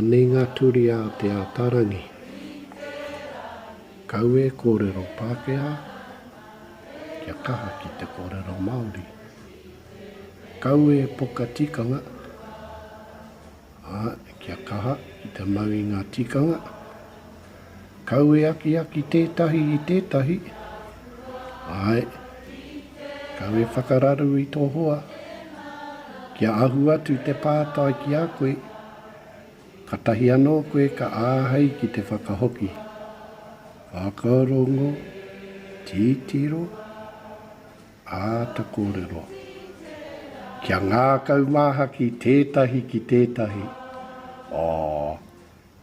Nei ngā turi a te Aotarangi. Kaue kōrero Pākehā, kia kaha ki te kōrero Māori. Kaue poka tikanga, kia kaha ki te mau i ngā tikanga. Kaue aki tētahi i tētahi, kaue whakararu i tō hoa. Kia ahu atu te pātai ki a koe, ka tahi anō koe ka āhei ki te whakahoki. Whakarongo, titiro, āta kōrero. Kia ngā kaumaha ki tētahi ki tētahi.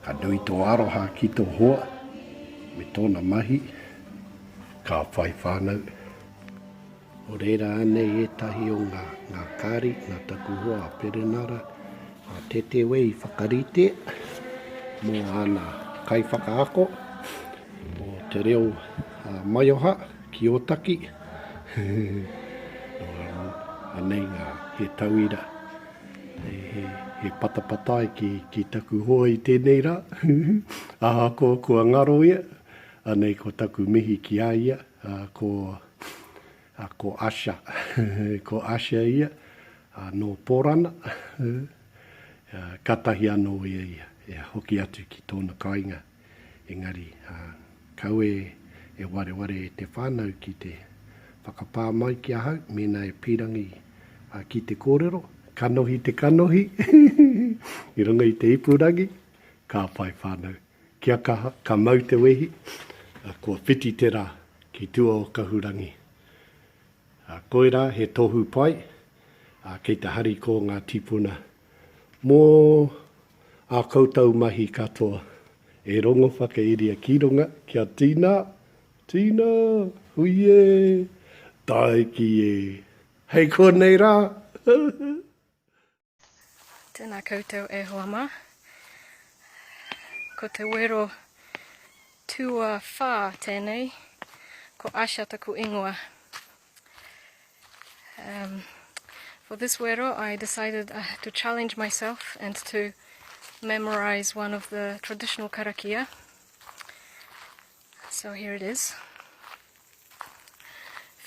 Ka nui tō aroha ki tō hoa, me tōna mahi, ka whai whānau. O reira anei e tahi o ngā kāri, ngā takoha a perenara, a te wei whakarite, mō ana kai whakaako, o te reo maioha ki Otaki. Anei ngā he tauira, he patapatai ki taku hoa i tēnei rā. Aha kua ngaro ia, anei ko taku mihi ki a ia, ko Asha, ko Asha ia, no Porana, katahi anō ia hoki atu ki tōna kāinga. Engari, kaue e ware e te whānau ki te whakapā mai ki ahau, mēnā e pirangi ki te kōrero, kanohi te kanohi, i runga i te ipurangi, ka whai whānau. Kia kaha, ka mau te wehi, kua whiti te rā ki tua o kahurangi. Koira he tohu pai, kei te hari ko ngā tipuna. Mō a koutou mahi katoa, e rongo whakairia ki runga, kia tīna, huie, taiki e. Hei ko nei rā. Tēnā koutou e hoama. Ko te wero tua whā tēnei, ko Asha taku ingoa. For this wero, I decided to challenge myself and to memorize one of the traditional karakia. So here it is.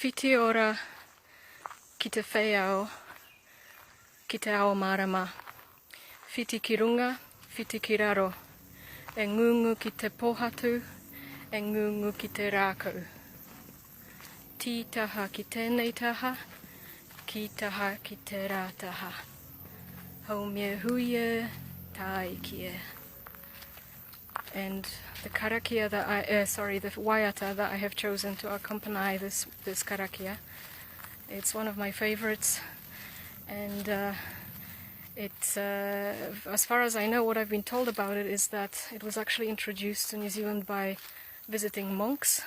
Whiti ora ki te whaiao, ki te ao marama. Whiti ki runga, whiti ki raro. E ngungu ki te pohatu, e ngungu ki te rākau. Tītaha ki tēnei taha, ki taha ki te rātaha. Haumie huie, taiki e. And the karakia that the waiata that I have chosen to accompany this karakia, it's one of my favorites, and it's as far as I know, what I've been told about it is that it was actually introduced to New Zealand by visiting monks,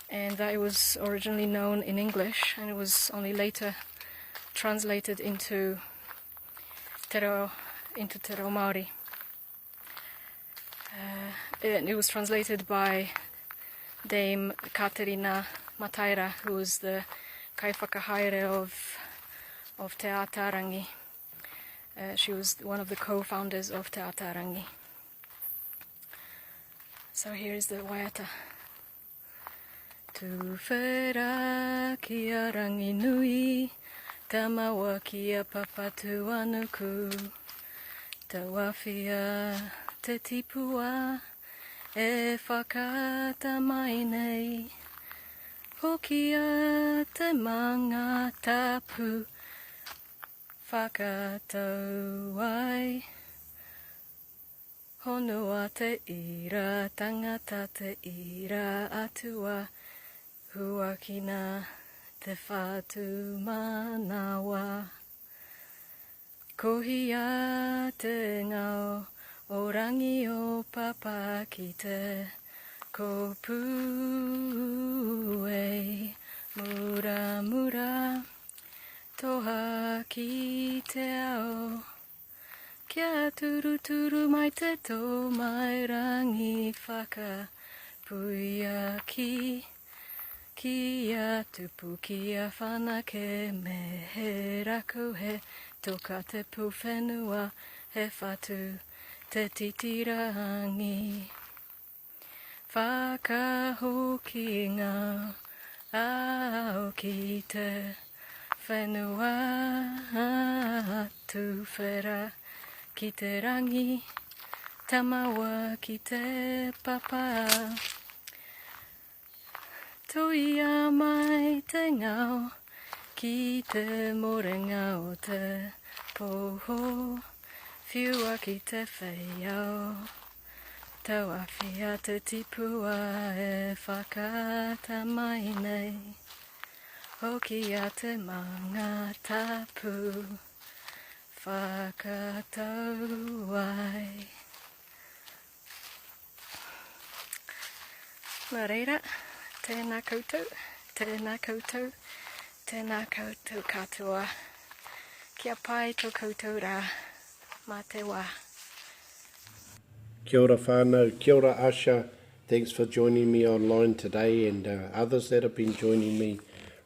and that it was originally known in English, and it was only later translated into Te Reo Māori. It was translated by Dame Katerina Mataira, who was the kaiwhakahaere of Te Aotarangi. She was one of the co-founders of Te Aotarangi. So here is the waiata. Tu whera ki a rangi nui, tamawa ki a papatu anuku, tawawhia te tipua, e whakata mai nei, hoki a te manga tapu, whakatau ai, honua te ira, tangata te ira atua, huakina te whātu manawa. Kohi a te ngao, o rangi o papa ki te kopu e mura, toha ki te ao. Kia turu mai te tō mai rangi whaka puia ki a tupu ki a whanake me he raku he toka te pu whenua he whatu te titirangi. Whakahoki ngā ao ki te whenua atu whera ki te rangi, tamaua ki te papa. Tuia mai te ngao ki te morenga o te poho, whiua ki te whaiao. Tau awhia te tipua e whakata mai nei, hoki a te manga tapu, whakatau ai. Nā reira, tēnā koutou, tēnā koutou, tēnā koutou katoa. Kia pai tō koutou rā, mā te wā. Kia ora whānau, kia ora Asha. Thanks for joining me online today, and others that have been joining me.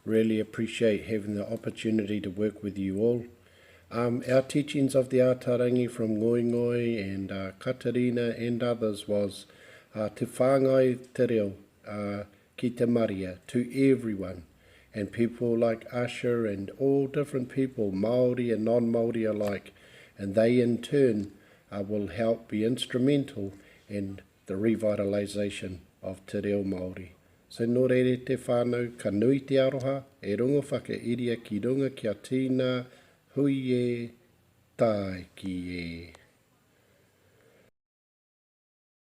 Really appreciate having the opportunity to work with you all. Our teachings of the Ātarangi from Ngoingoi and Katarina and others was te whāngai te reo ki te maria, to everyone, and people like Asha and all different people, Māori and non-Māori alike, and they in turn will help be instrumental in the revitalisation of te reo Māori. So nō reire te whānau, ka nui te aroha, e rungo whakairia ki runga kia tīna, hui e, tai ki e.